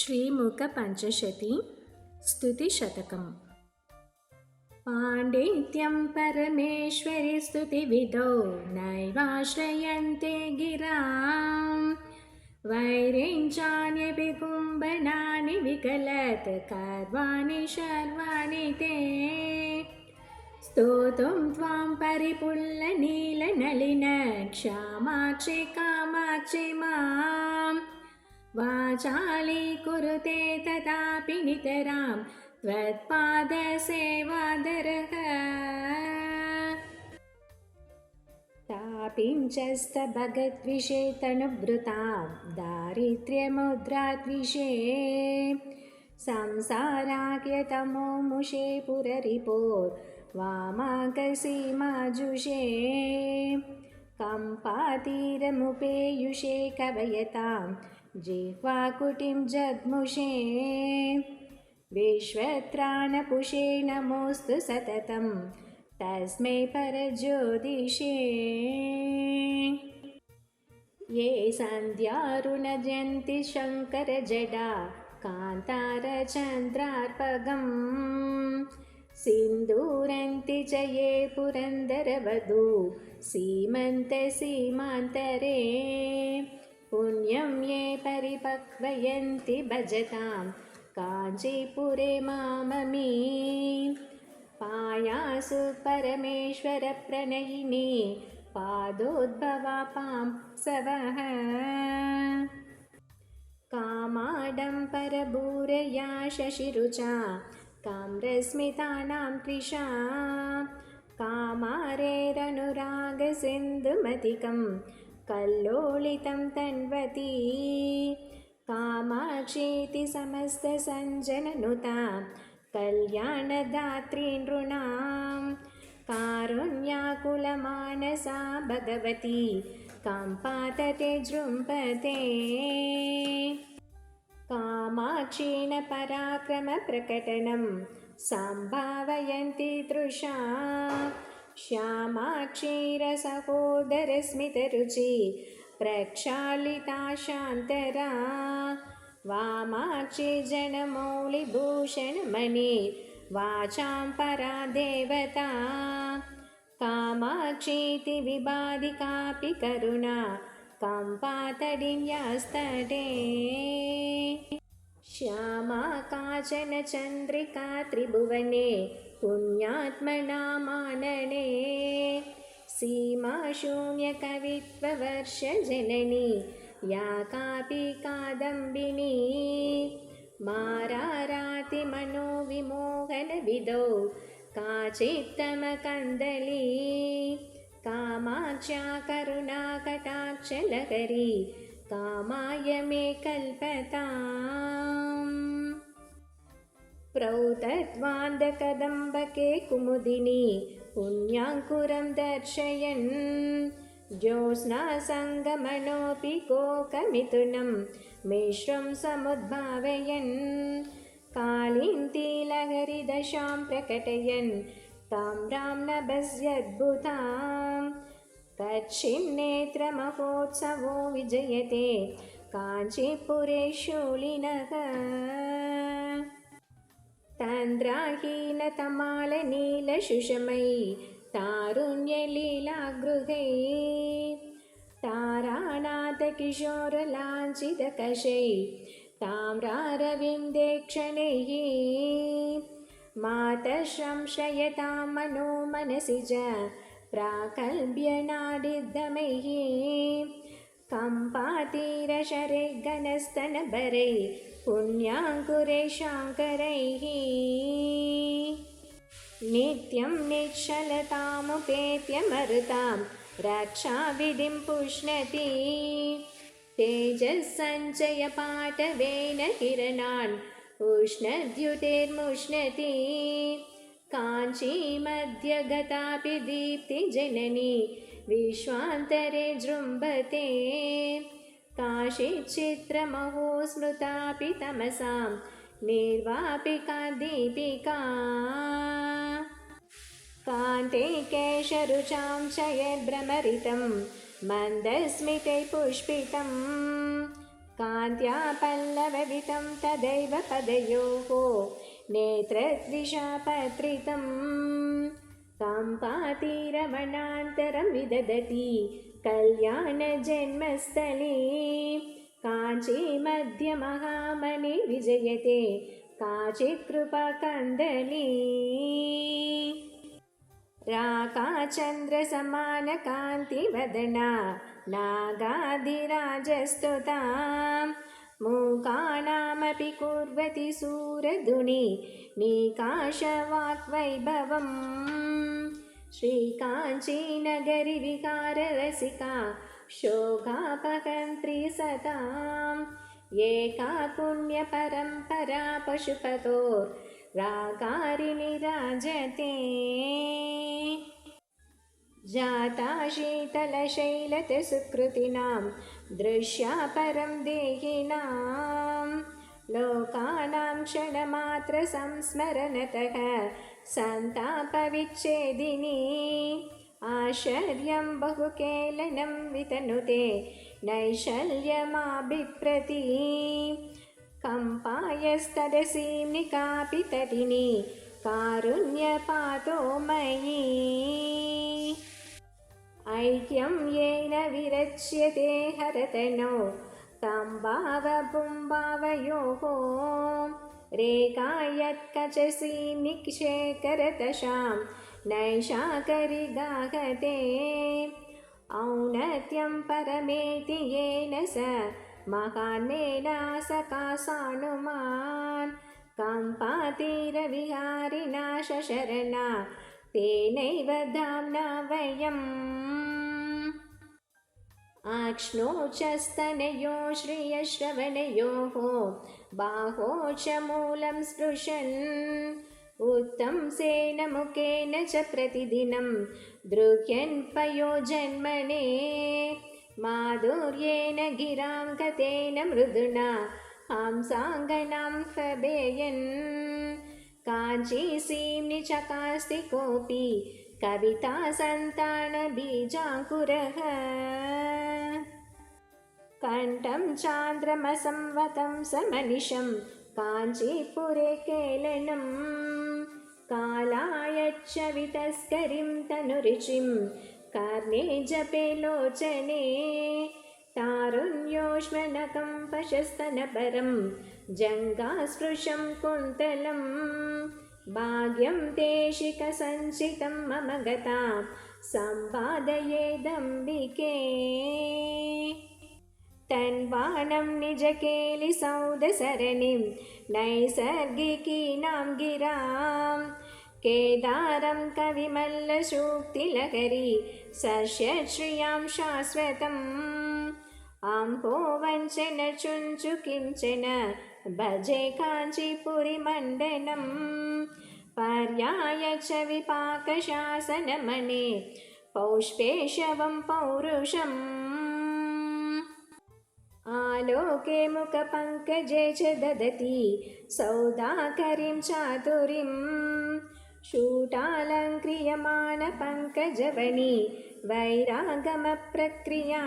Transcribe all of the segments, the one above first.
श्रीमुखपञ्चशती स्तुतिशतकम्। पाण्डित्यं परमेश्वरि स्तुतिविदो नैवाश्रयन्ते गिरां। वैरिं चान्यपि कुम्भनानि विकलत् कर्वाणि शर्वाणि ते। स्तोतुं त्वां परिपुल्लनीलनलिन क्षामाक्षि कामाक्षि मां। वाचालीकुरुते तथापि नितरां त्वत्पादसेवादरः। तापिञ्चस्तभगद्विषे तनुभृतां दारिद्र्यमुद्राद्विषे। संसाराख्यतमोमुषे पुररिपोर्वामाकसीमाजुषे। कम्पातीरमुपेयुषे कवयतां जिह्वाकुटिं जग्मुषे। विश्वत्राणपुषे नमोऽस्तु सततं तस्मै परज्योतिषे। ये सन्ध्यारुणजन्ति शङ्करजडा कान्तारचन्द्रार्पगम्। सिन्दूरन्ति च ये पुरन्दरवधू सीमन्तसीमान्तरे। पुण्यं ये परिपक्वयन्ति भजतां काञ्चीपुरे माममी। पायासु परमेश्वरप्रणयिनी पादोद्भवा पांसवः। कामाडम्बरभूरया शशिरुचा काम्रस्मितानां त्रिषा। कामारेरनुरागसिन्धुमतिकं कल्लोलितं तन्वती। कामाक्षीति समस्तसञ्जननुता कल्याणदात्री नृणां। कारुण्याकुलमानसा भगवती कम्पातटे जृम्भते। कामाक्षीण पराक्रमप्रकटनं सम्भावयन्ति तृषा। श्यामाक्षीरसहोदरस्मितरुचि प्रक्षालिता शान्तरा। वामाक्षी जनमौलिभूषणमणि वाचां परा देवता। कामाक्षीति विबाधि कापि करुणा कम्पातडिन्यास्तटे। श्यामा काचन चन्द्रिका त्रिभुवने पुण्यात्मना मानने। सीमा शून्यकवित्ववर्षजननी या कापि कादम्बिनी। मारारातिमनोविमोहनविदौ काचित्तमकन्दली। कामाक्ष्या करुणाकटाक्षलहरी कामाय मे कल्पताम्। प्रौतत्वान्दकदम्बके कुमुदिनी पुण्याङ्कुरं दर्शयन्। ज्योत्स्नासङ्गमनोऽपि कोकमिथुनं मिश्रं समुद्भावयन्। कालिन्दीलहरिदशां प्रकटयन् ताम्रां नभस्यद्भुतां। कच्छिन्नेत्रमहोत्सवो विजयते काञ्चीपुरे शूलिनः। तन्द्राहीनतमालनीलशुषमै तारुण्यलीलागृहै। तारानाथकिशोरलाञ्छितकशै ताम्रारविन्देक्षणैः। मातः संश्रयतां मनो मनसि च प्राकल्भ्यनाडिद्धमैः। कम्पातीरशरैर्घनस्तनभरैः पुण्याङ्कुरैः शाङ्करैः। नित्यं निश्चलतामुपेत्य मरुतां रक्षाविधिं पुष्णति। तेजस्सञ्चयपाटवेन किरणान् उष्णद्युतेर्मुष्णति। काञ्चीमध्यगतापि दीप्तिजननी विश्वान्तरे जृम्भते। काशीचित्रमहो स्मृतापि तमसां निर्वापिका दीपिका। कान्ते केशरुचां च यद्भ्रमरितं मन्दस्मितै पुष्पितं। कान्त्या पल्लववितं तदैव पदयोः नेत्रद्विषापत्रितं काम्पातिरमणान्तरं विदधति कल्याणजन्मस्थले काञ्ची मध्यमहामणि विजयते काचित् कृपाकन्दली राकाचन्द्रसमानकान्तिवदना नागाधिराजस्तुतां मूकानामपि कुर्वती सूरधुनि निकाशवाक्वैभवम् श्रीकाञ्चीनगरि विकाररसिका शोकापहन्त्री सताम् एका पुण्यपरम्परा पशुपतोर्राकारिणि राजते जाता शीतलशैलतसुकृतिनां दृश्या परं देहिनां लोकानां क्षणमात्रसंस्मरणतः सन्तापविच्छेदिनी आश्चर्यं बहुकेलनं वितनुते नैशल्यमाबिप्रति कम्पायस्तदसीं निकापितटिनी कारुण्यपातो मयि ऐक्यं येन विरच्यते हरतनो तं भावपुंभावयोः रेखा यत्कचसीं निक्षेकरतशां नैषाकरि गाहते औन्नत्यं परमेति येन स महान्मेनासकासानुमान् कम्पातिरविहारिणा शशरणा तेनैव धाम्ना वयम् आक्ष्णोचस्तनयो श्रियश्रवणयोः बाहो च मूलं स्पृशन् उत्तंसेन मुखेन च प्रतिदिनं द्रुह्यन् पयोजन्मने माधुर्येण गिरां गतेन मृदुना हंसाङ्गनां हृदयन् काञ्चीसीं निचकास्ति कोऽपि कविता सन्तानबीजाङ्कुरः कण्ठं चान्द्रमसंवतं समनिशं काञ्चीपुरे केलनं कालायच्च वितस्करिं तनुरुचिं कर्णे जपे लोचने तारुण्योष्मनकं पशस्तनपरं जङ्घास्पृशं कुन्तलं भाग्यं देशिकसञ्चितं मम गतां सम्पादयेदम्बिके तन्वानं निजकेलिसौधसरणिं नैसर्गिकीनां गिरां केदारं कविमल्लसूक्तिलहरी सर्षश्रियां शाश्वतम् अम्भोवञ्चन चुञ्चु किञ्चन भजे काञ्चीपुरिमण्डनं पर्याय च विपाकशासनमणे पौष्पेशवं पौरुषम् आलोके मुखपङ्कजे च ददति सौदाकरीं चातुरीं शूटालङ्क्रियमाणपङ्कजवनी वैरागमप्रक्रिया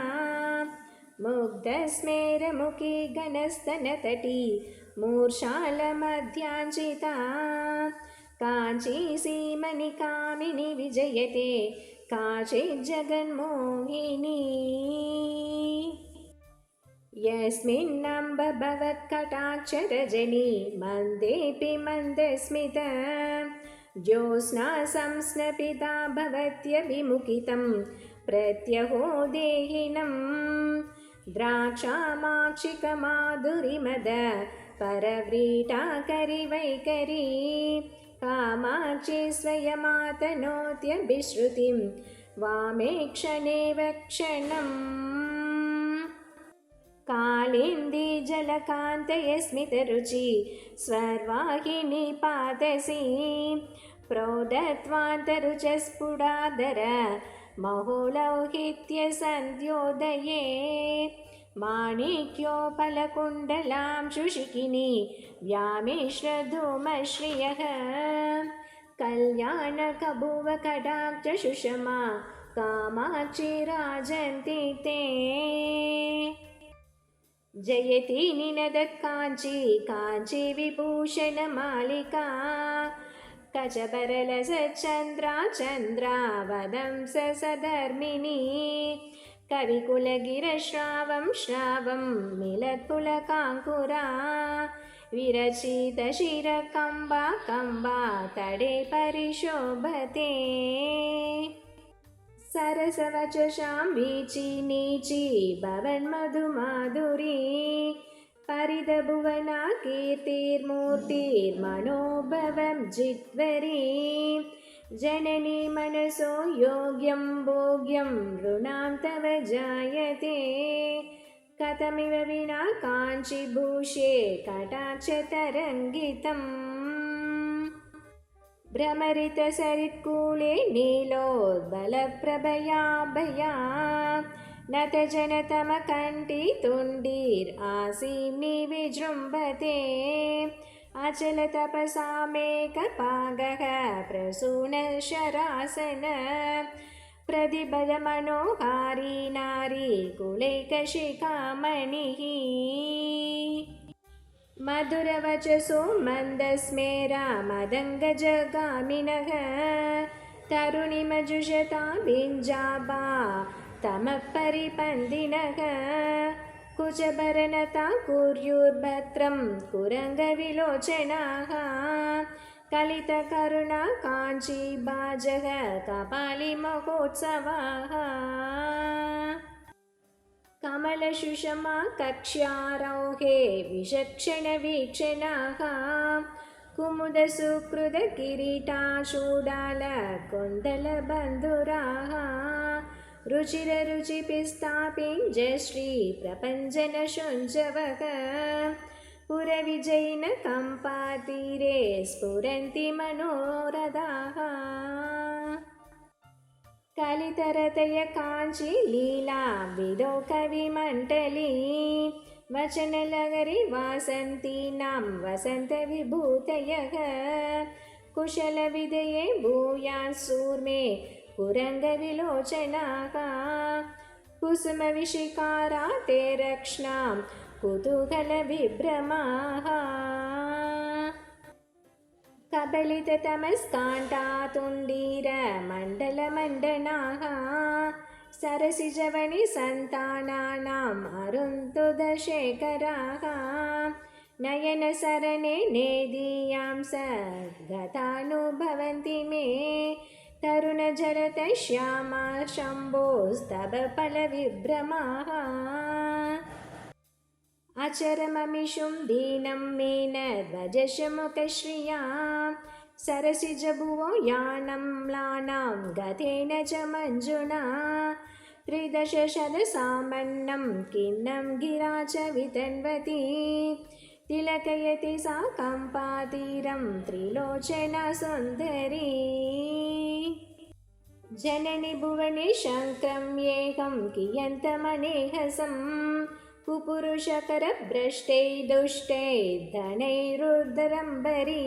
मुग्धस्मेरमुखी घनस्तनतटी मूर्छालमध्याञ्चिता काञ्चीसीमनिकामिनी विजयते काचिज्जगन्मोहिनी यस्मिन्नम्ब भवत्कटाक्षरजनी मन्देऽपि मन्दस्मित ज्योत्स्ना संस्नपिता भवत्यभिमुखितं प्रत्यहो देहिनं द्राक्षामाक्षिकमाधुरिमद परव्रीटाकरिवैकरी कामाक्षी स्वयमातनोत्यभिश्रुतिं वामे क्षणेव क्षणम् कालिन्दी जलकान्तयस्मितरुचि स्वर्वाहिनी पादसी प्रोदत्वान्तरुचस्फुटादर महोलौहित्यसन्ध्योदये माणिक्योपलकुण्डलां शुशिखिनी व्यामिश्रधूमश्रियः कल्याणकभुवकटाक्षसुषमा कामाक्षी राजन्ति ते जयति निनदत्काञ्ची काञ्ची विभूषणमालिका कचबरलसच्चन्द्रा चन्द्रा वदंस सधर्मिणी कविकुलगिरश्रावं श्रावं मिलत्पुलकाङ्कुरा विरचितशिरकम्बा कम्बा तडे परिशोभते सरसवचशां वीची नीची भवन्मधुमाधुरी परिदभुवना कीर्तिर्मूर्तिर्मनोभवं जित्वरी जननी मनसो योग्यं भोग्यं नृणां तव जायते कथमिव विना काञ्चीभूषे कटाक्षतरङ्गितम् भ्रमरितसरित्कूले नीलोद्बलप्रभया नतजनतमकण्ठीतुण्डीरासीम्नि विजृम्भते अचलतपसामेकपागः प्रसूनशरासन प्रतिबलमनोहारी नारी कुलैकशिखामणिः मधुरवचसो मन्दस्मेरा मदङ्गजगामिनः तरुणिमजुषताभिञ्जाबा तमः परिपन्दिनः कुचभरनता कुर्युर्भद्रं कुरङ्गविलोचनाः कलितकरुणा काञ्चीबाजः कपालिमहोत्सवाः कमलसुषमा कक्ष्यारोहे विचक्षणवीक्षणाः कुमुदसुकृतकिरीटाचूडालकुण्डलबन्धुराः रुचिररुचिपिस्तापिञ्जश्रीप्रपञ्जनशुञ्जवः पुरविजयिनकम्पातीरे स्फुरन्ति मनोरथाः कलितरतय काञ्ची लीला विदो कविमण्डली वचनलहरी वासन्तीनां वसन्तविभूतयः कुशलविदये भूयात्सूर्मे कुरङ्गविलोचनाः कुसुमविशिकारा ते रक्ष्णां कुतूहलविभ्रमाः कबलिततमस्काण्ठातुण्डीरमण्डलमण्डनाः सरसिजवनिसन्तानानाम् अरुन्धुदशेखराः नयनसरणे नेदीयां स गतानुभवन्ति मे तरुणजरतश्यामा शम्भोस्तबफलविभ्रमाः अचरममिषुं दीनं मीनध्वजशमुखश्रियां सरसिजभुवो यानं म्लानां गतेन च मञ्जुना त्रिदशशतसामन्नं खिन्नं गिरा च वितन्वती तिलकयति सा कम्पातीरं त्रिलोचना सुन्दरी जननि भुवने शङ्करं येकं कियन्तमनेहसं कुपुरुषकरभ्रष्टै दुष्टै धनैरुद्धरम्बरी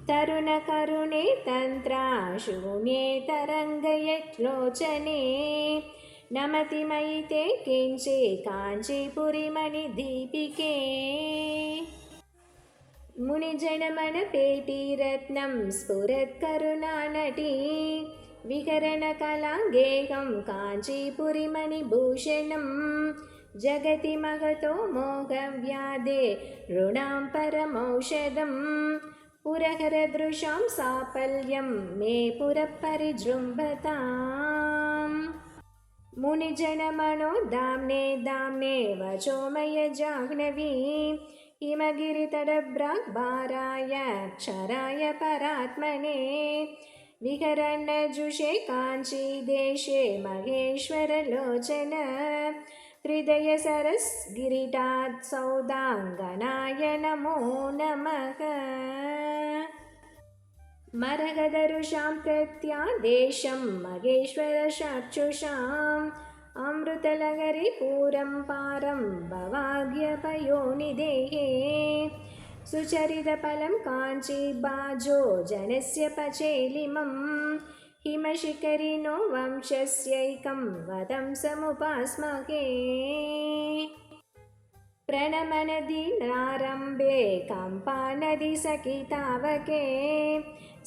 तरुणकरुणे तन्त्रा शून्ये तरङ्गयलोचने नमति मयि ते किञ्चे काञ्चीपुरीमणिदीपिके मुनिजनमनपेटीरत्नं स्फुरत्करुणानटी विकरणकलाङ्गेहं काञ्चीपुरीमणिभूषणं जगति महतो मोहव्याधे ऋणां परमौषधं पुरहरदृशां साफल्यं मे पुरपरिजृम्भताम् मुनिजनमनो दाम्ने दाम्ने वचोमय जाह्नवी हिमगिरितटभ्राग्भाराय क्षराय परात्मने विहरन्नजुषे काञ्चीदेशे महेश्वरलोचन हृदयसरसगिरिटात् सौदाङ्गनाय नमो नमः मरगदरुषां प्रत्यादेशं महेश्वरचक्षुषाम् अमृतलहरिपूरं पारं भवाग्यपयोनिदेहे सुचरितफलं काञ्चीबाजो जनस्य पचेलिमं हिमशिखरिणो वंशस्यैकं वदं समुपास्महे प्रणमनदीनारम्भे कम्पानदीसकितावके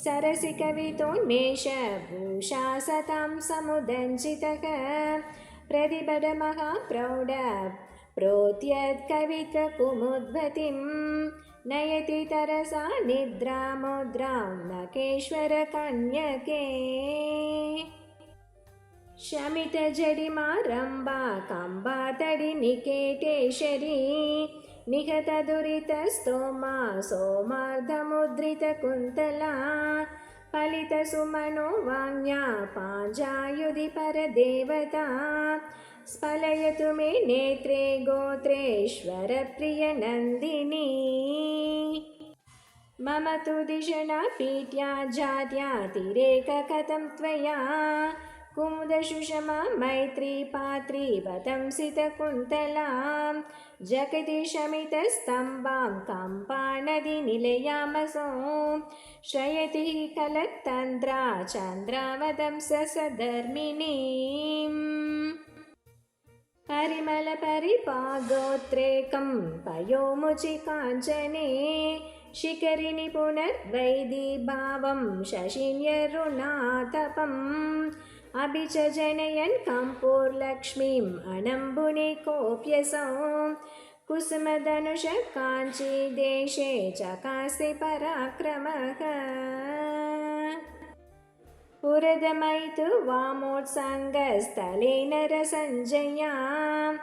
सरसिकवितोन्मेषभूषा सतां समुदञ्चितः प्रतिपदमहाप्रौढ प्रोत्यत्कवित्वकुमुद्भतिं नयति तरसा निद्रामुद्रां नकेश्वरकन्यके शमितजडिमारम्भा कम्बातडिनिकेटेश्वरी निहतदुरितस्तोमा सोमार्धमुद्रितकुन्तला फलितसुमनो वाङ्या पाञ्जायुधि परदेवता स्फलयतु मे नेत्रे गोत्रेश्वरप्रियनन्दिनी मम तु दिशना पीट्या जात्यातिरेककथं त्वया कुमुदशुषमा मैत्री पात्री वतंसितकुन्तलां जगति शमितस्तम्भां कम्पानदीनिलयामसो श्रयति हि कलत्तन्द्रा चन्द्रावदंससधर्मिणीम् परिमलपरिपागोत्रेकं पयोमुचिकाञ्चने शिखरिणि पुनर्वैदिभावं शशिन्यरुणातपम् अभि च जनयन् कम्पूर्लक्ष्मीम् अनम्बुनि कोऽप्यसौ कुसुमधनुष काञ्चीदेशे चकास्ति पराक्रमः पुरदमयितु वामोत्सङ्गस्थले नरसञ्जयां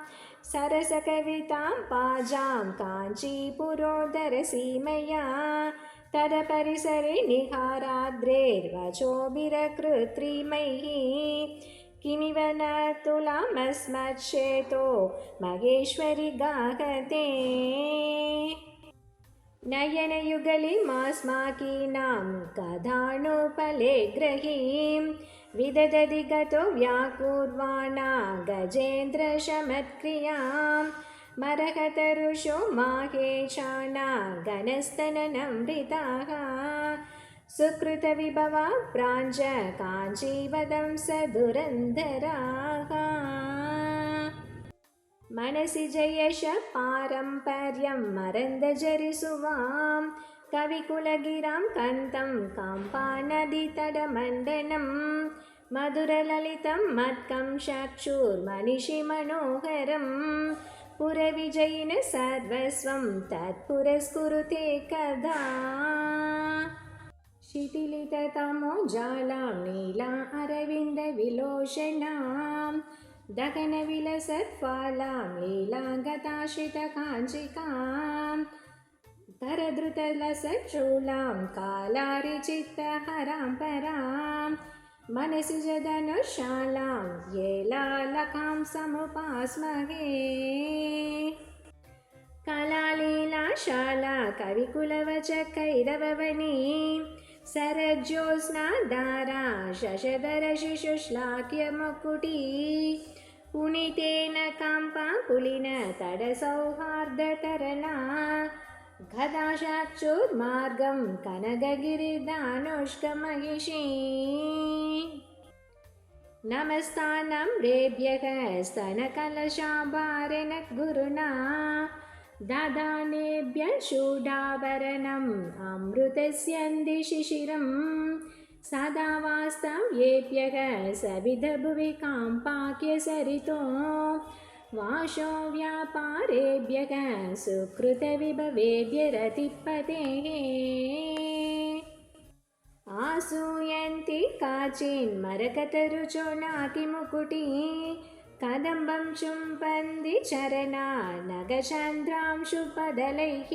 सरसकवितां पाजां काञ्चीपुरोदरसीमया तदपरिसरे निहाराद्रेर्वचोभिरकृत्रिमैः किमिव न तुलामस्मच्छेतो महेश्वरि गाहते नयनयुगलिमास्माकीनां कथानुपले ग्रहीं विदधति गतो व्याकुर्वाणा गजेन्द्रशमत्क्रियां मरकतरुषो माहेशाना घनस्तननमृताः सुकृतविभवा प्राञ्च काञ्चीवदंसधुरन्धराः मनसि जयश पारम्पर्यं मरन्दजरिसुवां कविकुलगिरां कन्तं काम्पानदीतटमण्डनं मधुरललितं मत्कं चक्षुर्मनिषिमनोहरं पुरविजयिन सर्वस्वं तत्पुरस्कुरुते कदा शिथिलिततमोजालां नीला अरविन्दविलोचनां दगनविलसत्फलां लीलागताश्रितकाञ्चिकां करधृतलसच्चूलां कालारिचित्तहरां परां मनसि च धनुशालां येलालकां समुपास्महे कलालीलाशाला कविकुलवचकैरववनी सरज्योत्स्नाधारा शशधरशिशुश्लाघ्यमुकुटी पुनितेन काम्पाकुलिन तडसौहार्दतरणा गदाशाक्षुर्मार्गं कनकगिरिदानुष्कमहिषी नमस्तानं रेभ्यः स्तनकलशाभारेण गुरुणा ददानेभ्यः शूडाभरणम् अमृतस्यन्दिशिशिरं सदा वास्तं येभ्यः सविधभुवि काम्पाक्यसरितो वाशो व्यापारेभ्यः सुकृतविभवेभ्यरतिपतेः आसूयन्ति काचिन्मरकतरुचो नातिमुकुटी कदम्बं चुम्बन्ति चरणा नगचन्द्रांशुपदलैः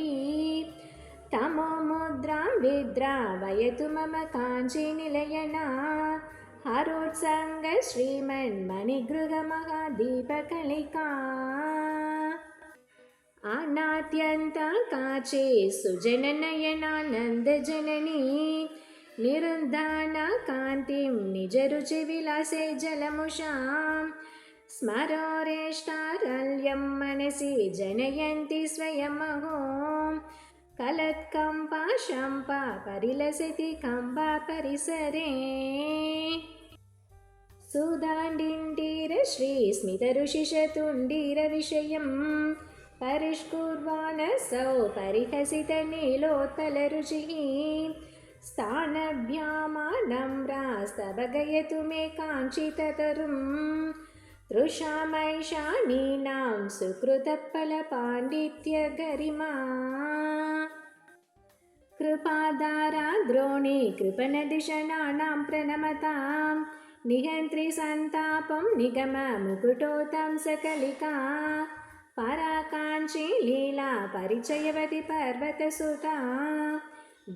तमोमुद्रां विद्रावयतु मम काञ्चीनिलयना हरोत्सङ्ग श्रीमन्मणिगृहमहादीपकलिका अनाद्यन्ता काचे सुजननयनानन्दजननी निरुन्धाना कान्तिं निजरुचिविलासे जलमुषां स्मरोरेष्टारल्यं मनसि जनयन्ति स्वयमहो कलत्कम्पा शम्पा परिलसति कम्बा परिसरे सुधाण्डिण्डीर श्रीस्मितरुषिषतुण्डीरविषयं परिष्कुर्वाणसौ परिहसितनीलोत्पलरुचिः स्थानभ्यामानम्रास्तवगयतु मे काञ्चिततरुं तृषामैशानीनां सुकृतफलपाण्डित्यगरिमा कृपादारा द्रोणी कृपणदिशनानां प्रणमतां निहन्त्रि सन्तापं निगममुकुटोत्तं सकलिका पराकाञ्ची लीला परिचयवति पर्वतसुता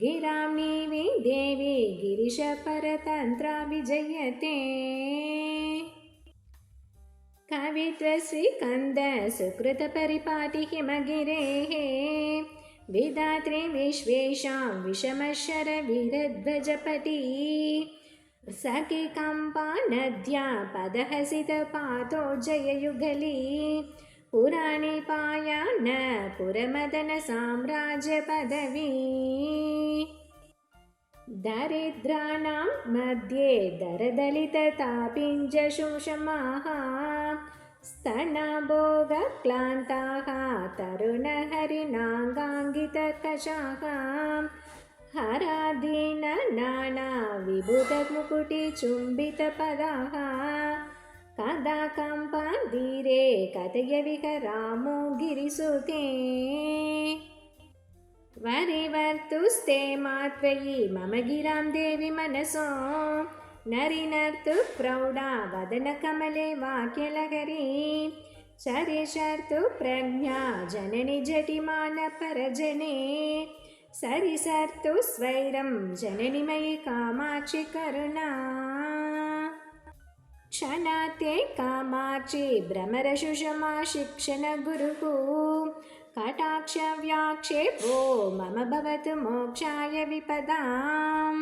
गिरां नीवि देवी गिरिशपरतन्त्रा विजयते कवित्वश्रीकन्द सुकृतपरिपाटि हिमगिरेः विधात्री विश्वेषां विषमशरवीरध्वजपटी सखि कम्पा नद्या पदहसितपातो जययुगली पुराणि पायान पुरमदनसाम्राज्यपदवी दरिद्राणां मध्ये दरदलिततापिञ्जशोषमाः स्तनभोगक्लान्ताः तरुणहरिणाङ्गाङ्गितकषाः हरादीननानाविबुधमुकुटिचुम्बितपदाः कदा कम्पाधीरे कथय विहरामो गिरिसुते वरिवर्तुस्ते मात्वयि मम गिरां देवि मनसो नरिनर्तु प्रौढा वदनकमले वाक्यलहरी चरिशर्तु प्रज्ञा जननि जटिमानपरजने सरिसर्तु स्वैरं जननि मयि कामाक्षि करुणा क्षणाते कामाक्षि भ्रमरशुषमा शिक्षणगुरुः कटाक्षव्याक्षेपो मम भवतु मोक्षाय विपदाम्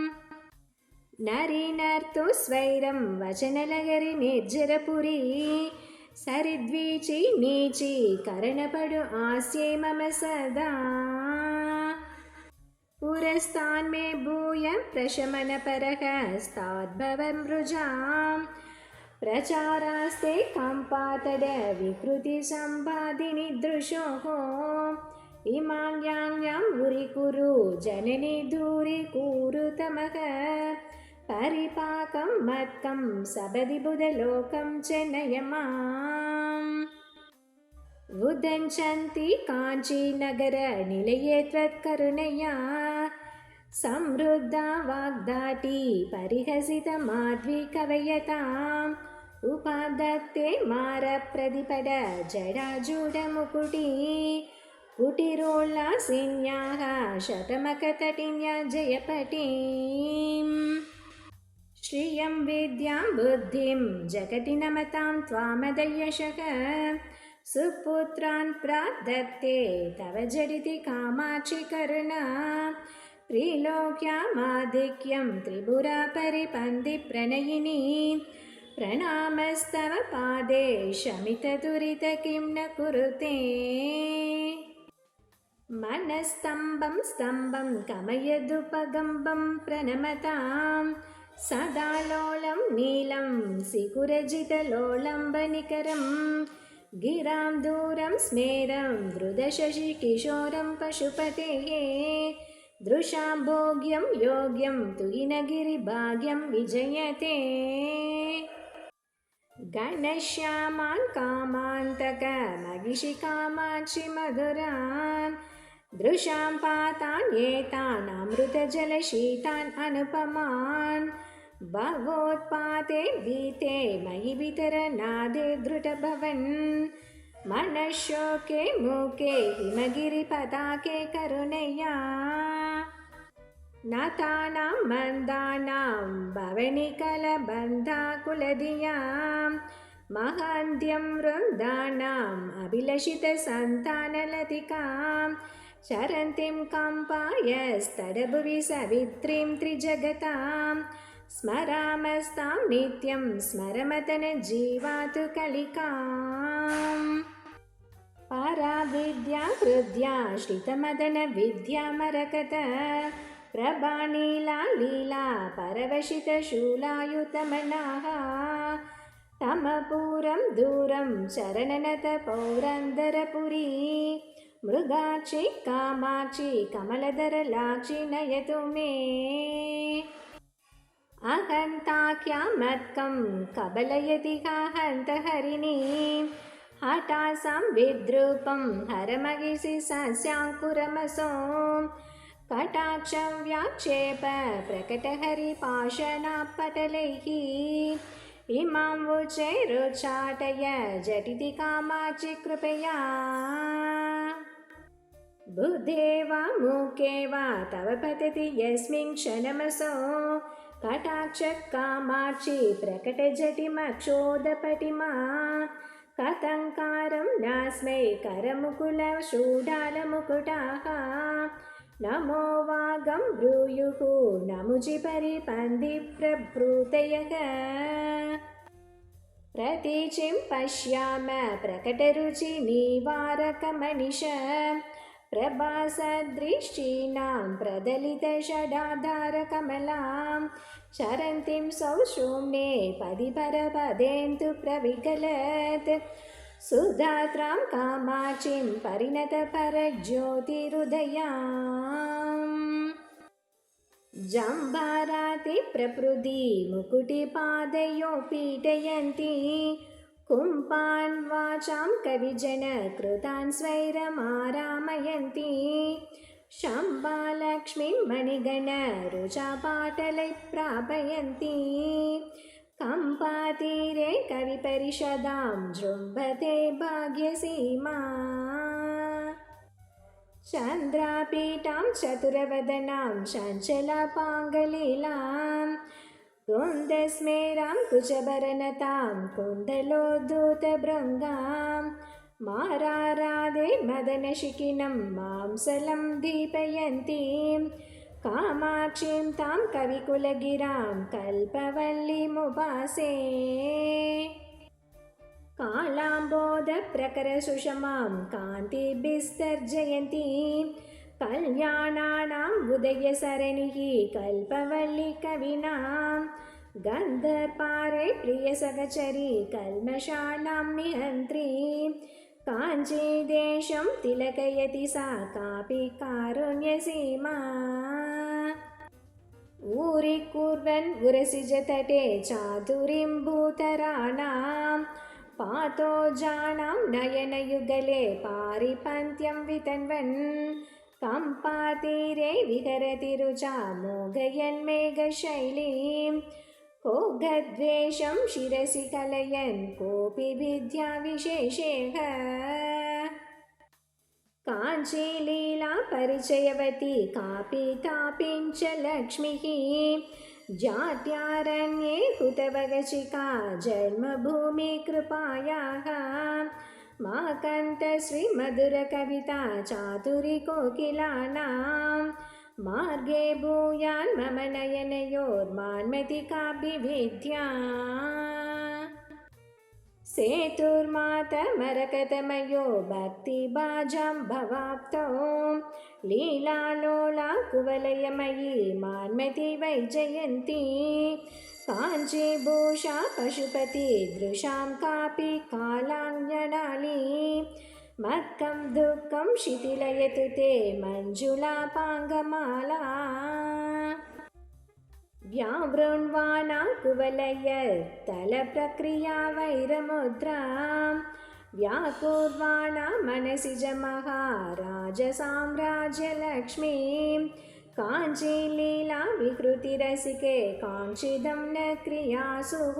नरिनर्तु स्वैरं वचनलहरि निर्जरपुरी सरिद्वीचि नीचि करणपडु आस्ये मम सदा पुरस्तान्मे भूय प्रशमनपरः स्ताद्भवं मृजाम् प्रचारास्ते कम्पातड विकृतिसम्पादिनि दृशोः इमान्यां उरिकुरु जननि दूरीकुरु तमः परिपाकं मत्कं सबदि बुधलोकं च नयमाम् उदञ्चन्ति काञ्चीनगरनिलये त्वत्करुणया समृद्धा वाग्दाटी परिहसितमाध्वीकवयताम् उपादत्ते मारप्रतिपद जडाजूडमुकुटी कुटिरोल्लासिन्याः शतमकतटिन्या जयपटीम् श्रियं विद्यां बुद्धिं जगति नमतां त्वामदयशः सुपुत्रान् प्रादत्ते तव जडिति कामाक्षि करुणा त्रिलोक्यामाधिक्यं त्रिपुरापरिपन्थिप्रणयिनी प्रणामस्तव पादे शमितदुरित किं न कुरुते मनस्तम्भं स्तम्भं कमयदुपगम्बं प्रणमतां सदा लोलं नीलं सिकुरजितलोलम्बनिकरं गिरां दूरं स्मेरं वृदशशिकिशोरं पशुपतेः दृशां भोग्यं योग्यं तुहिनगिरिभाग्यं विजयते गणश्यामान् कामान्तकमहिषि कामाक्षि मधुरान् दृशां पातान् एतान् अमृतजलशीतान् अनुपमान् भवोत्पाते भीते मयि वितरनादे धृतभवन् मनश्शोके मूके हिमगिरिपताके करुणया नातानां मन्दानां भवनिकलबन्धाकुलधियां महान्त्यं वृन्दानाम् अभिलषितसन्तानलतिकां चरन्तीं कम्पायस्तडभुवि सवित्रीं त्रिजगतां स्मरामस्तां नित्यं स्मरमतनजीवातु कलिकाम् पराविद्या हृद्या श्रितमदनविद्यामरकत प्रभानीला लीला परवशितशूलायुतमनाः तमपूरं दूरं चरणनतपौरन्दरपुरी मृगाक्षि कामाक्षि कमलदरलाक्षि नयतु मे अहन्ताख्यामत्कं कबलयति हन्तहरिणी हठासं विद्रूपं हरमहिषि सस्याङ्कुरमसो कटाक्षं व्याक्षेप प्रकटहरिपाषाणपटलैः इमां वुचैरुच्चाटय झटिति कामाक्षि कृपया बुद्धे वा मूके वा तव पतति यस्मिन् क्षणमसो कटाक्ष कामाक्षि प्रकटजटिमक्षोदपटिमा कथङ्कारं नास्मै करमुकुलशूडालमुकुटाः नमो वागं ब्रूयुः नमुचि परिपन्दिप्रभृतयः प्रतीचिं पश्याम प्रकटरुचिनिवारकमनिश प्रभासदृष्टीनां प्रदलितषडाधारकमलां चरन्तीं सौषुम्ने पदिपरपदेन्तु प्रविकलत् सुधात्रां कामाक्षिं परिणतपरज्योतिरुदयाम् जम्भारातिप्रभृति मुकुटिपादयो पीडयन्ती कुम्पान् वाचां कविजनकृतान् स्वैरमारामयन्ती शम्भालक्ष्मीं मणिगणरुचापाटलैः प्रापयन्ती कम्पातीरे कविपरिषदां जृम्भते भाग्यसीमा चन्द्रापीठां चतुरवदनां चञ्चलापाङ्गलीलां कुन्दस्मेरां कुचभरनतां कुण्डलोद्धूतभृङ्गां माराराधे मदनशिखिनं मांसलं दीपयन्तीं कामाक्षीं तां कविकुलगिरां कल्पवल्लीमुपासे कालाम्बोधप्रकरसुषमां कान्तिभिस्तर्जयन्तीं कल्याणानां उदयसरणिः कल्पवल्ली कवीनां गन्धर्पारे प्रियसहचरी कल्मषाणां निहन्त्रीं काञ्चीदेशं तिलकयति सा कापि कारुण्यसीमा ऊरीकुर्वन् उरसिजतटे चातुरीं भूतराणां पातोजानां नयनयुगले पारिपन्त्यं वितन्वन् कम्पातीरे विहरति रुचा मोघयन्मेघशैलीं को गद्वेषं शिरसि कलयन् कोऽपि विद्याविशेषेः काञ्चीलीला परिचयवती कापि तापिञ्च लक्ष्मीः जात्यारण्ये हुतवगचिका जन्मभूमिकृपायाः माकण्ठश्रीमधुरकविता चातुरीकोकिलानां मार्गे भूयान् मम नयनयोर्मान्मतिकाभिविद्या सेतुर्मातमरकतमयो भक्तिभाजां भवाप्तौ लीलालोला कुवलयमयी मान्मती वैजयन्ती काञ्चीभूषा पशुपतिदृशां कापि कालाङ्गनाली मत्कं दुःखं शिथिलयतु ते मञ्जुलापाङ्गमाला व्यावृण्वाना कुवलयतलप्रक्रिया वैरमुद्रां व्याकुर्वाणा मनसिज महाराजसाम्राज्यलक्ष्मीं काञ्चीलीला विकृतिरसिके काङ्क्षितं न क्रियासुः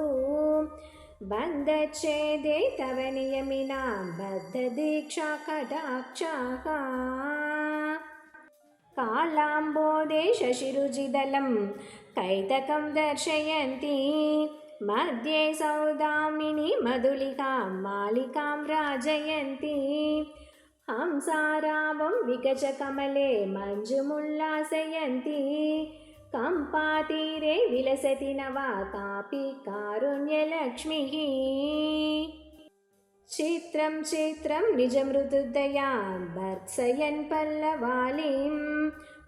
बन्धच्छेदे तव नियमिनां बद्धदीक्षा कटाक्षाः कालाम्बोधे शशिरुचिदलं कैतकं दर्शयन्ती मध्ये सौदामिनी मधुलिकां मालिकां राजयन्ती हंसारावं विकचकमले मञ्जुमुल्लासयन्ती कम्पातीरे विलसति नवा कापि कारुण्यलक्ष्मीः चित्रं चित्रं निजमृदुदयां भर्त्सयन् पल्लवालीं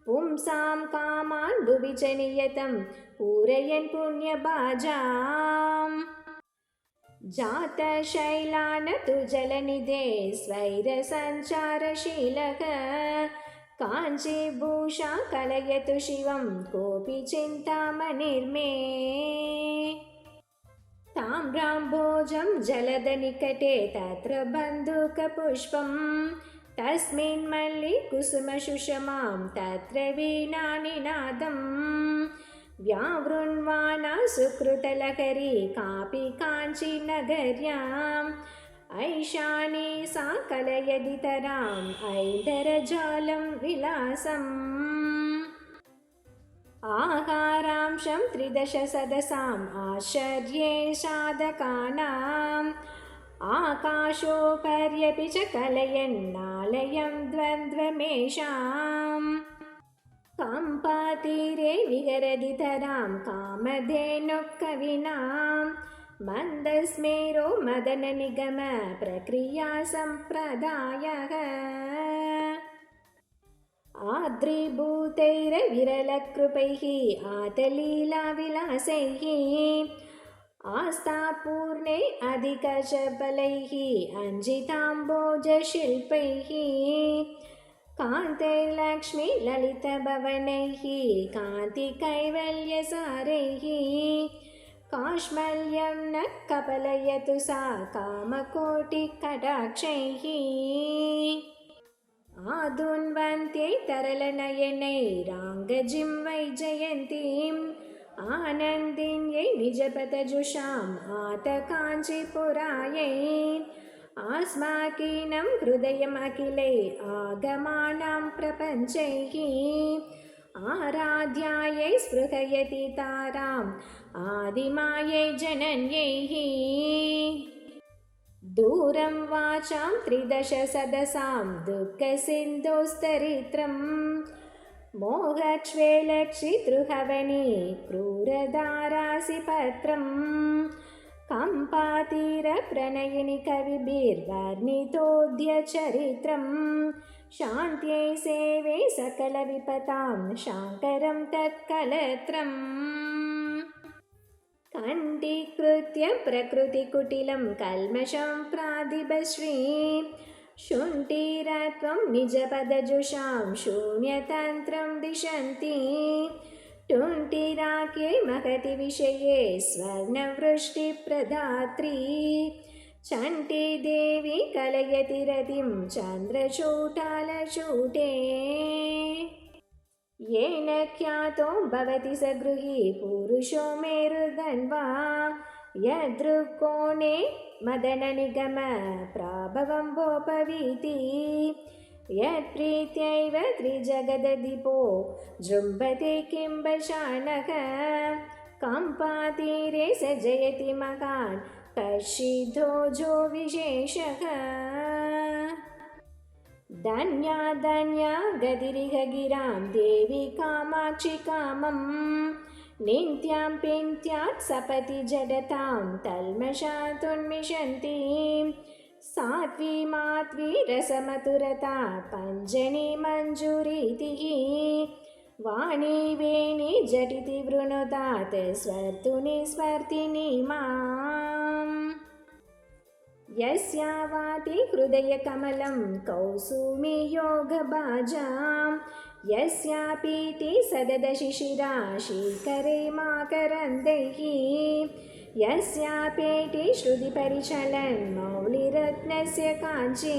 पुंसां कामान् भुवि च नियतं पूरयन् पुण्यभाजाम् जातशैलानतु जलनिधे स्वैरसञ्चारशीलः काञ्चीभूषा कलयतु शिवं कोऽपि चिन्तामणिर्मे ताम्राम्भोजं जलदनिकटे तत्र बन्धुकपुष्पं तस्मिन् मल्लिकुसुमसुषमां तत्र वीणानिनादम् व्यावृण्वाना सुकृतलहरी कापि काञ्चीनगर्याम् ऐशानी सा कलयदितराम् ऐदरजालं विलासम् आहारांशं 13 सदसाम् आश्चर्ये साधकानाम् आकाशोपर्यपि च कलयन्नालयं द्वन्द्वमेषाम् कम्पातीरे विहरदितरां कामधेनुः कविनां मन्दस्मेरो मदननिगम प्रक्रियासम्प्रदायः आद्रीभूतैरविरलकृपैः आतलीलाविलासैः आस्थापूर्णे अधिकचपलैः अञ्जिताम्बोजशिल्पैः कान्तैर्लक्ष्मी ललितभवनैः कान्तिकैवल्यसारैः काश्मल्यं न कपलयतु सा कामकोटिकटाक्षैः आदुन्वन्त्यै तरलनयनैराङ्गजिं वैजयन्तीम् आनन्दिन्यै निजपतजुषाम् आतकाञ्चीपुरायै अस्माकीनं हृदयमखिलै आगमानां प्रपञ्चैः आराध्यायै स्पृहयति ताराम् आदिमायै जनन्यैः दूरं वाचां 13 सदसां दुःखसिन्धोस्तरित्रम् मोहक्ष्वेलक्षितृहवनी क्रूरधारासि पत्रम् कम्पातीरप्रणयिनि कविभिर्वर्णितोऽद्यचरित्रम् शान्त्यै सेवे सकलविपतां शाङ्करं तत्कलत्रम् कण्ठीकृत्य प्रकृतिकुटिलं कल्मषं प्रादिभश्री शुण्ठीरत्वं निजपदजुषां शून्यतन्त्रं दिशन्ति टुण्टिराख्ये महति विषये स्वर्णवृष्टिप्रदात्री चण्डीदेवी कलयति रतिं चन्द्रचूटालचूटे येन ख्यातो भवति स गृही पुरुषो मेरुदन्वा यदृक्कोणे मदननिगम प्राभवं भोपवीति यत्प्रीत्यैव त्रिजगदधिपो जृम्भते किम्बशानः कम्पातीरे स जयति महान् कश्चिद्धोजो विशेषः धन्या धन्या गतिरिह गिरां देवी कामाक्षि कामम् नित्यां पिन्त्यात् सपति जडतां तल्मषातुन्मिषन्तीं सात्वी मात्वी रसमधुरता पञ्जनी मञ्जुरीतिः वाणी वेणी झटिति वृणुतात् स्वर्तुनि स्वर्तिनि माम् यस्या वाति हृदयकमलं कौसुमी योगभाजां यस्या पीति सददशिशिरा शीकरे माकरन्दैः यस्या पेटि श्रुतिपरिचलन् मौलिरत्नस्य काञ्ची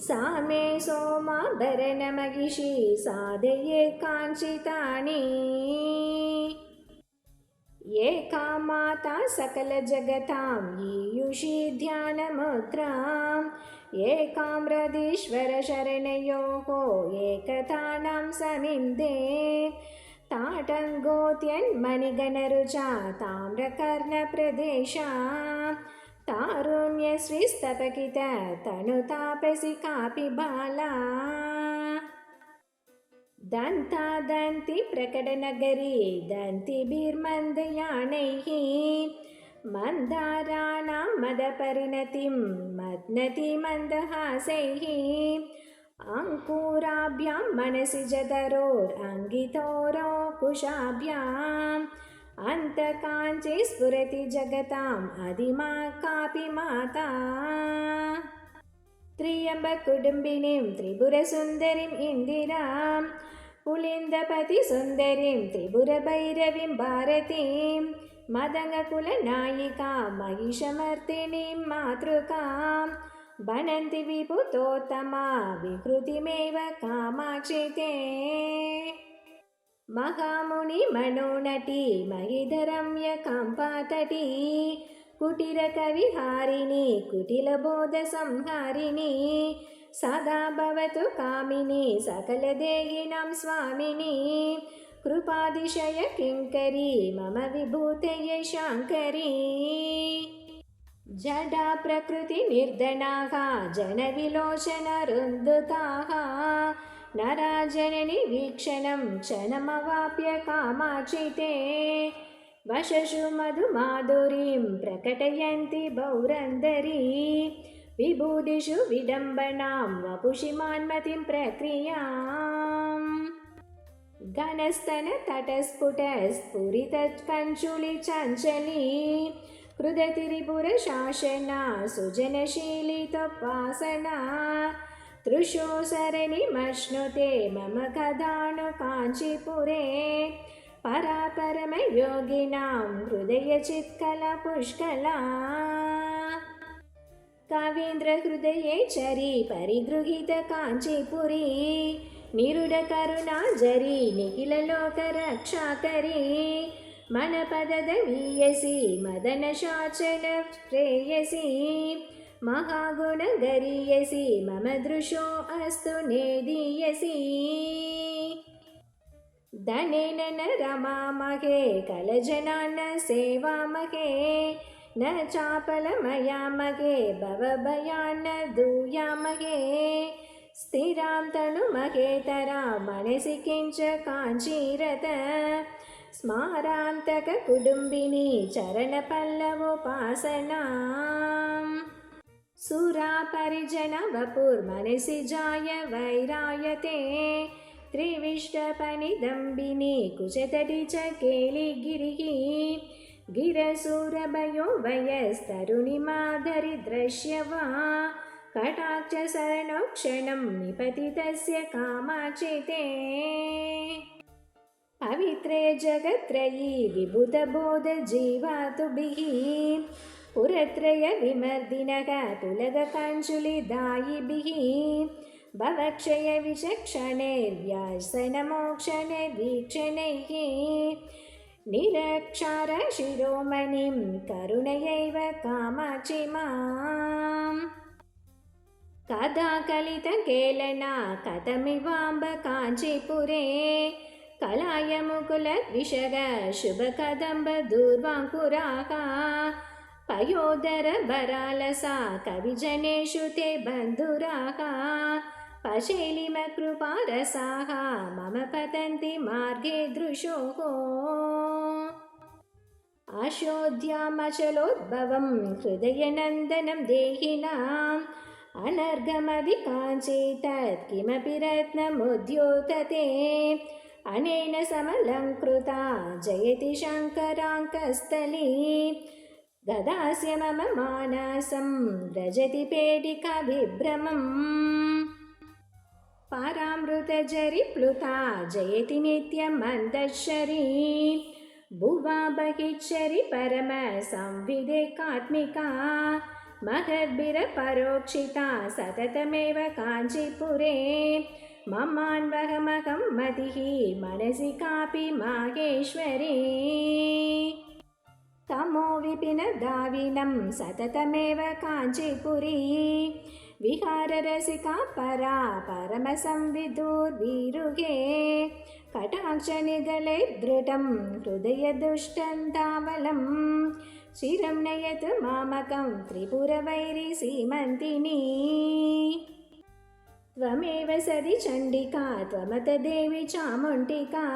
सा मे सोमाभरणमहिषी साधये काञ्चितानि एका माता सकलजगतां ईयुषी ध्यानमुद्राम् एकाम्रदीश्वरशरणयोः एकतानां समिन्दे ताटङ्गोत्यन्मणिगणरुचा ताम्रकर्णप्रदेशा तारुण्यश्रीस्तपकित तनुतापसि कापि बाला दन्ता दन्ति प्रकटनगरी दन्तिभिर्मन्दयानैः मन्दाराणां मदपरिणतिं मध्नति मन्दहासैः अङ्कुराभ्यां मनसि जठरोरङ्गितोरोकुशाभ्यां अन्तकाञ्चि स्फुरति जगताम् अधिमा कापि माता त्र्यम्बकुटुम्बिनीं त्रिपुरसुन्दरीम् इन्दिरां पुलिन्दपतिसुन्दरीं त्रिपुरभैरवीं भारतीं मदङ्गकुलनायिकां महिषमर्दिनीं मातृकां बनन्ति विभूतोत्तमा विकृतिमेव कामाक्षि ते महामुनिमनोनटी महिधरम्यकम्पातटी कुटिरकविहारिणी कुटिलबोधसंहारिणी सदा भवतु कामिनी सकलदेहिनां स्वामिनी कृपातिशयकिङ्करी मम विभूतये शाङ्करी जडा प्रकृतिनिर्धनाः जनविलोचनरुन्दुताः नराजननि वीक्षणं क्षणमवाप्य कामाक्षि ते वशशु मधुमाधुरीं प्रकटयन्ति बौरन्दरी विभूतिषु विडम्बनां वपुषि मान्मतिं प्रक्रियाम् घनस्तनतटस्फुटस्फुरितकञ्चुलिचञ्चली कृदतिरिपुरशासना सुजनशीली त्वपासना तृशो सरणिमश्नुते मम कदानुकाञ्चीपुरे परापरमयोगिनां हृदयचित्कला पुष्कला कवीन्द्रहृदये चरी परिगृहीतकाञ्चीपुरी निरुडकरुणाजरी निखिललोकरक्षाकरी मनपदवीयसी मदनशाचन प्रेयसी महागुणगरीयसी मम दृशो अस्तु नेदीयसी धनेन न रमामहे कलजनान् न सेवामहे न चापलमयामहे भवभयान् न दूयामहे स्थिरां तनुमहेतरां मनसि किञ्च काञ्चीरत स्मारान्तककुटुम्बिनी चरणपल्लवोपासनाम् सुरापरिजनवपुर्मनसि जाय वैरायते त्रिविष्टपनिदम्बिनी कुचतटी च केलिगिरिः गिरसूरभयो वयस्तरुणिमाधरिदृश्य वा कटाक्षशरणोक्षणं निपतितस्य कामाक्षि ते पवित्रे जगत्त्रयी विभुतबोधजीवातुभिः पुरत्रयविमर्दिनः पुलगकञ्चुलिदायिभिः भवक्षयविचक्षणैर्व्यसनमोक्षणैर्वीक्षणैः निरक्षरशिरोमणिं करुणयैव कामाक्षि माम् कदा कलितकेलना कथमिवाम्ब काञ्चीपुरे कलायमुकुलद्विषग शुभकदम्बदूर्वाङ्कुराः पयोदरभरालसा कविजनेषु ते बन्धुराः पशैलिमकृपारसाः मम पतन्ति मार्गे दृशोः आशोध्यामचलोद्भवं हृदयनन्दनं देहिनाम् अनर्घमधिकाञ्चेतत् किमपि रत्नमुद्योतते अनेन समलङ्कृता जयति शङ्कराङ्कस्थली ददास्य मम मानसं व्रजति पेटिकाभिभ्रमम् पारामृतजरिप्लुता जयति नित्यं मन्दश्वरी भुवा बहिश्चरि परमसंविदेकात्मिका महद्भिरपरोक्षिता सततमेव काञ्चीपुरे ममान्वहमहं मतिः मनसि कापि माहेश्वरी तमो विपिनदाविनं सततमेव काञ्चीपुरी विहाररसिका परा परमसंविदुर्विरुगे कटाक्षनिगलैर्धृतं हृदयदुष्टन्तावलं चिरं नयतु मामकं त्रिपुरवैरी सीमन्तिनी त्वमेव सदि चण्डिका त्वमत देवी चामुण्डिका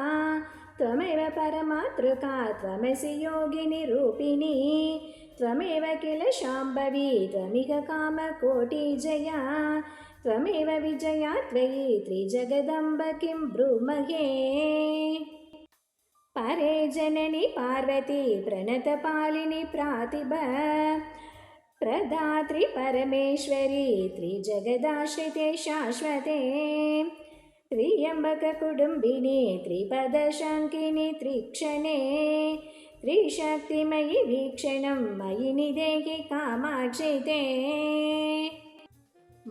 त्वमेव परमातृका त्वमसि योगिनिरूपिणी त्वमेव किल शाम्भवी त्वमिह कामकोटिजया त्वमेव विजया त्वयि त्रिजगदम्ब किं ब्रूमहे परे जननी पार्वती प्रणतपालिनी प्रातिभ प्रदात्री परमेश्वरी त्रिजगदाश्रिते शाश्वते त्र्यम्बककुटुम्बिनी त्रिपदशङ्किनी त्रिक्षणे त्रिशक्तिमयि वीक्षणं मयि निदेहि कामाक्षि ते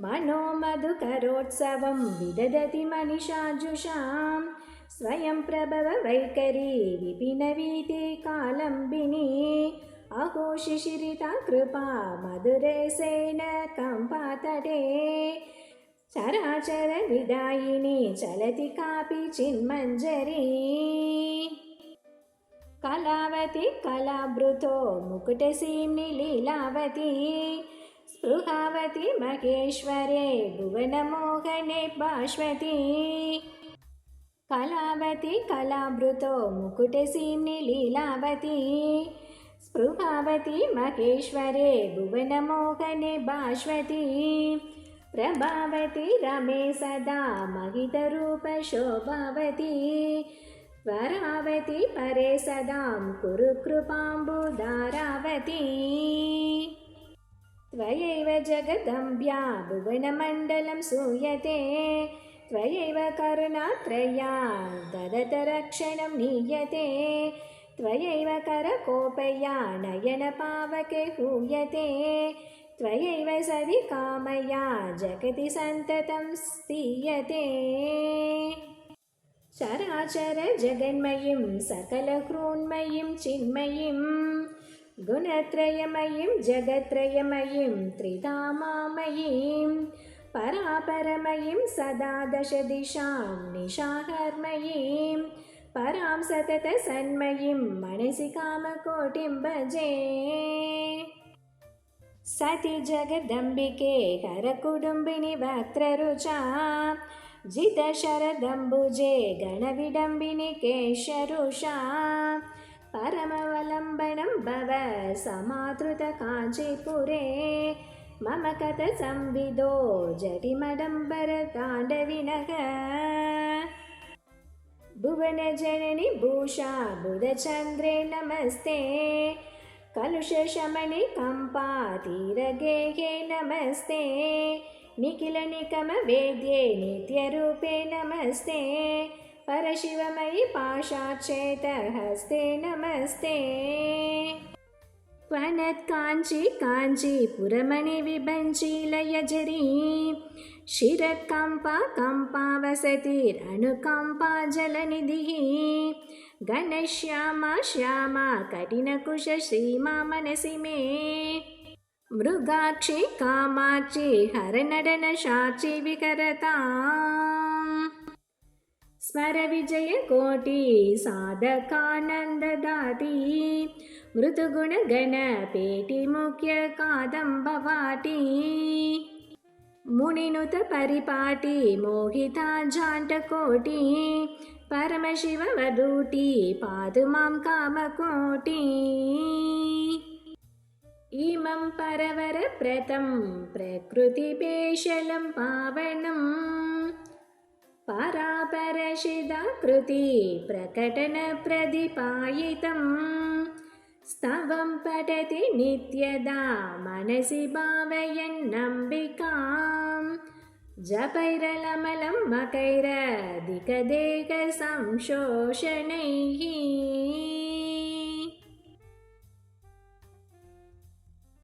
मनोमधुकरोत्सवं विदधति मनिषाजुषां स्वयं प्रभव वैखरी विपिनवीते कालम्बिनी अहो शिशिरिता कृपा मधुरसेन कम्पातटे चराचर विदायिनी चलति कापि चिन्मञ्जरी कलावती कलाभृतो मुकुटसीम्नि लीलावती स्पृहावती महेश्वरे भुवनमोहने भास्वती कलावती कलाभृतो मुकुटसीम्नि लीलावती स्पृहावती महेश्वरे भुवनमोहने भास्वती प्रभावती रमे सदा महितरूपशोभावती वरावती परे सदां कुरु कृपाम्बुधारावती त्वयैव जगदम्ब्या भुवनमण्डलं सूयते त्वयैव करुणात्रया ददतरक्षणं नीयते त्वयैव करकोपया नयनपावके हूयते त्वयैव सदि कामया जगति सन्ततं स्थीयते चराचर जगन्मयीं सकलहृन्मयीं चिन्मयीं गुणत्रयमयीं जगत्त्रयमयीं त्रिधामामयीं परापरमयीं सदा दशदिशां निशाहर्मयीं परां सततसन्मयीं मनसि कामकोटिं भजे सति जगदम्बिके हरकुटुम्बिनि वक्त्ररुचा जितशरदम्बुजे गणविडम्बिनि केशरुषा परमवलम्बनं भव समादृतकाञ्चीपुरे मम कथसंविदो जटिमडम्बरताण्डविनः भुवनजननि भूषा बुधचन्द्रे नमस्ते कलुषशमनि कम्पातीरगेहे नमस्ते निखिलनिकमवेद्ये नित्यरूपे नमस्ते परशिवमयि पाशाच्चेतहस्ते नमस्ते वनत्काञ्ची काञ्चीपुरमणि विभञ्ची लयजरी शिरत्कम्पा कम्पावसतिरनुकम्पा जलनिधिः घनश्यामा श्यामा कठिनकुश श्रीमा मनसि मे मृगाक्षी कामाक्षी हरनडनशाक्षी विहरताम् स्मर विजयकोटि साधकानन्ददाति मृदुगुणगणपेटि मुख्य कादम्बवाटी मुनिनुत परिपाटी मोहिता जाण्टकोटि परमशिववधूटी पातु मां कामकोटि इमं परवरप्रतं प्रकृतिपेशलं पावनम् परापरशिदाकृति प्रकटनप्रतिपायितं स्तवं पठति नित्यदा मनसि भावयन्नम्बिकां जपैरलमलं मकैरधिकदेकसंशोषणैः